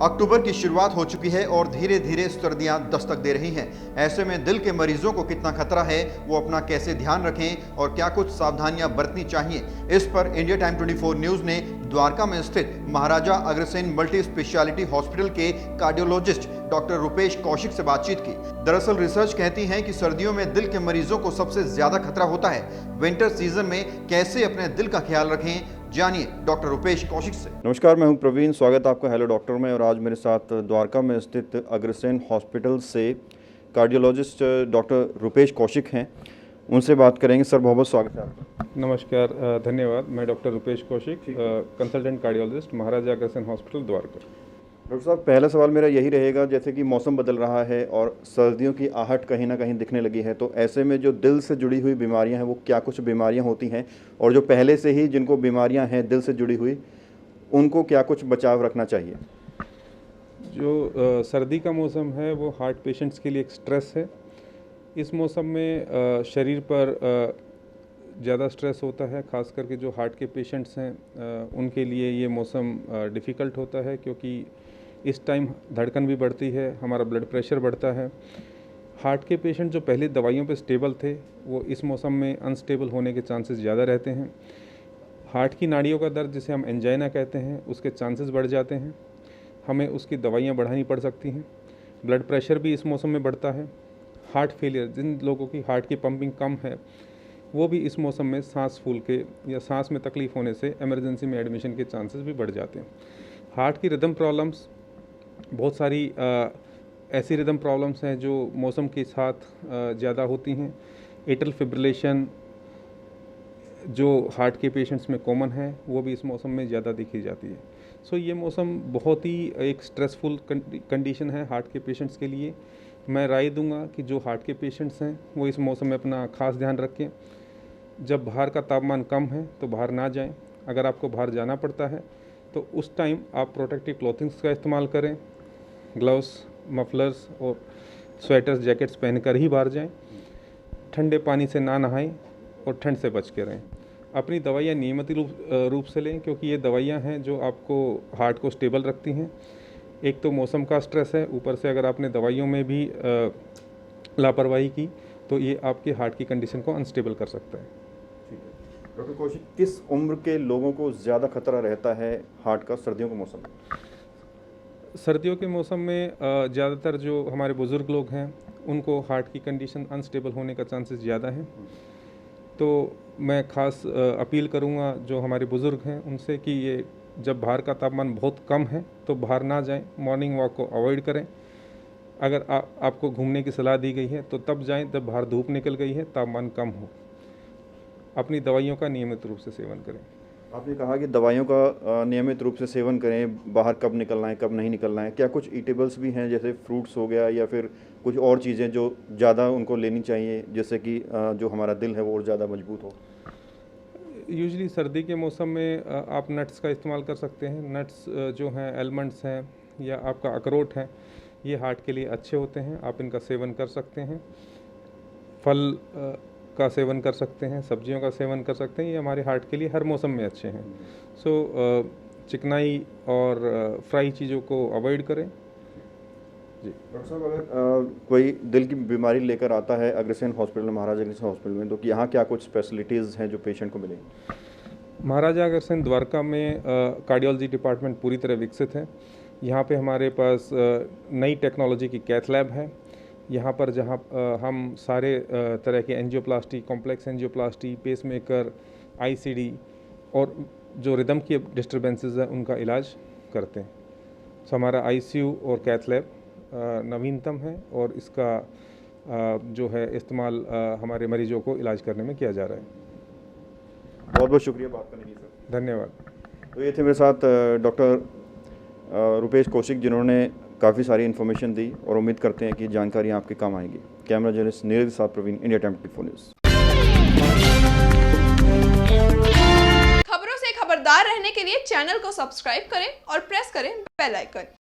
अक्टूबर की शुरुआत हो चुकी है और धीरे धीरे सर्दियां दस्तक दे रही हैं। ऐसे में दिल के मरीजों को कितना खतरा है, वो अपना कैसे ध्यान रखें और क्या कुछ सावधानियां बरतनी चाहिए, इस पर इंडिया टाइम 24 न्यूज ने द्वारका में स्थित Maharaja Agrasen multi speciality hospital के कार्डियोलॉजिस्ट डॉक्टर रुपेश कौशिक से बातचीत की। दरअसल रिसर्च कहती है कि सर्दियों में दिल के मरीजों को सबसे ज्यादा खतरा होता है। विंटर सीजन में कैसे अपने दिल का ख्याल रखें, जानिए डॉक्टर रुपेश कौशिक से। नमस्कार, मैं हूं प्रवीण। स्वागत है आपका हेलो डॉक्टर में। और आज मेरे साथ द्वारका में स्थित अग्रसेन हॉस्पिटल से कार्डियोलॉजिस्ट डॉक्टर रुपेश कौशिक हैं, उनसे बात करेंगे। सर, बहुत बहुत स्वागत है आपका। नमस्कार, धन्यवाद। मैं doctor Rupesh Kaushik, consultant cardiologist, Maharaja Agrasen hospital Dwarka. Doctor साहब, पहला सवाल मेरा यही रहेगा, जैसे कि मौसम बदल रहा है और सर्दियों की आहट कहीं ना कहीं दिखने लगी है, तो ऐसे में जो दिल से जुड़ी हुई बीमारियां हैं वो क्या कुछ बीमारियां होती हैं, और जो पहले से ही जिनको बीमारियां हैं दिल से जुड़ी हुई, उनको क्या कुछ बचाव रखना चाहिए? जो सर्दी का मौसम है वो हार्ट पेशेंट्स के लिए एक स्ट्रेस है। इस मौसम में शरीर पर ज़्यादा स्ट्रेस होता है, ख़ास करके जो हार्ट के पेशेंट्स हैं उनके लिए ये मौसम डिफ़िकल्ट होता है, क्योंकि इस टाइम धड़कन भी बढ़ती है, हमारा ब्लड प्रेशर बढ़ता है। हार्ट के पेशेंट जो पहले दवाइयों पे स्टेबल थे वो इस मौसम में अनस्टेबल होने के चांसेस ज़्यादा रहते हैं। हार्ट की नाड़ियों का दर्द, जिसे हम एंजाइना कहते हैं, उसके चांसेस बढ़ जाते हैं। हमें उसकी दवाइयाँ बढ़ानी पड़ सकती हैं। ब्लड प्रेशर भी इस मौसम में बढ़ता है। हार्ट फेलियर, जिन लोगों की हार्ट की पंपिंग कम है, वो भी इस मौसम में सांस फूल के या सांस में तकलीफ़ होने से इमरजेंसी में एडमिशन के चांसेस भी बढ़ जाते हैं। हार्ट की रिदम प्रॉब्लम्स, बहुत सारी ऐसी रिदम प्रॉब्लम्स हैं जो मौसम के साथ ज़्यादा होती हैं। एट्रियल फिब्रिलेशन जो हार्ट के पेशेंट्स में कॉमन है, वो भी इस मौसम में ज़्यादा देखी जाती है। सो ये मौसम बहुत ही एक स्ट्रेसफुल कंडीशन है हार्ट के पेशेंट्स के लिए। मैं राय दूंगा कि जो हार्ट के पेशेंट्स हैं वो इस मौसम में अपना खास ध्यान रखें। जब बाहर का तापमान कम है तो बाहर ना जाएं। अगर आपको बाहर जाना पड़ता है तो उस टाइम आप प्रोटेक्टिव क्लॉथिंग्स का इस्तेमाल करें। ग्लव्स, मफलर्स और स्वेटर्स, जैकेट्स पहनकर ही बाहर जाएं। ठंडे पानी से ना नहाएं और ठंड से बच के रहें। अपनी दवाइयाँ नियमित रूप से लें, क्योंकि ये दवाइयाँ हैं जो आपको हार्ट को स्टेबल रखती हैं। एक तो मौसम का स्ट्रेस है, ऊपर से अगर आपने दवाइयों में भी लापरवाही की तो ये आपके हार्ट की कंडीशन को अनस्टेबल कर सकता है। ठीक है डॉक्टर कौशिक, किस उम्र के लोगों को ज़्यादा खतरा रहता है हार्ट का सर्दियों के मौसम में? सर्दियों के मौसम में ज़्यादातर जो हमारे बुज़ुर्ग लोग हैं उनको हार्ट की कंडीशन अनस्टेबल होने का चांसेस ज़्यादा है। तो मैं ख़ास अपील करूँगा जो हमारे बुज़ुर्ग हैं उनसे कि ये जब बाहर का तापमान बहुत कम है तो बाहर ना जाएं। मॉर्निंग वॉक को अवॉइड करें। अगर आपको घूमने की सलाह दी गई है तो तब जाएं जब बाहर धूप निकल गई है, तापमान कम हो। अपनी दवाइयों का नियमित रूप से सेवन करें। आपने कहा कि दवाइयों का नियमित रूप से सेवन करें, बाहर कब निकलना है कब नहीं निकलना है। क्या कुछ ईटेबल्स भी हैं, जैसे फ्रूट्स हो गया या फिर कुछ और चीज़ें जो ज़्यादा उनको लेनी चाहिए, जिससे कि जो हमारा दिल है वो और ज़्यादा मजबूत हो? यूजुअली सर्दी के मौसम में आप नट्स का इस्तेमाल कर सकते हैं। नट्स जो हैं, एलमंड्स हैं या आपका अखरोट है, ये हार्ट के लिए अच्छे होते हैं, आप इनका सेवन कर सकते हैं। फल का सेवन कर सकते हैं, सब्जियों का सेवन कर सकते हैं, ये हमारे हार्ट के लिए हर मौसम में अच्छे हैं। सो चिकनाई और फ्राई चीज़ों को अवॉइड करें। जी डॉक्टर साहब, अगर कोई दिल की बीमारी लेकर आता है अग्रसेन हॉस्पिटल, महाराजा अग्रसेन हॉस्पिटल में, तो यहाँ क्या कुछ फैसिलिटीज़ हैं जो पेशेंट को मिलेंगी? महाराजा अग्रसेन द्वारका में कार्डियोलॉजी डिपार्टमेंट पूरी तरह विकसित है। यहाँ पे हमारे पास नई टेक्नोलॉजी की कैथ लैब है। यहाँ पर जहाँ हम सारे तरह के angioplasty, complex angioplasty, pacemaker, ICD और जो रिदम की डिस्टर्बेंसेस है उनका इलाज करते हैं। सो हमारा आईसीयू और कैथ लैब नवीनतम है और इसका जो है इस्तेमाल हमारे मरीजों को इलाज करने में किया जा रहा है। बहुत बहुत शुक्रिया बात करने के लिए सर। धन्यवाद। तो ये थे मेरे साथ डॉक्टर रुपेश कौशिक, जिन्होंने काफ़ी सारी इन्फॉर्मेशन दी और उम्मीद करते हैं कि जानकारी आपके काम आएगी। कैमरा जर्नलिस्ट नीरज के साथ प्रवीण, इंडिया टाइम 24 न्यूज़। खबरों से खबरदार रहने के लिए चैनल को सब्सक्राइब करें और प्रेस करें बेल आइकन।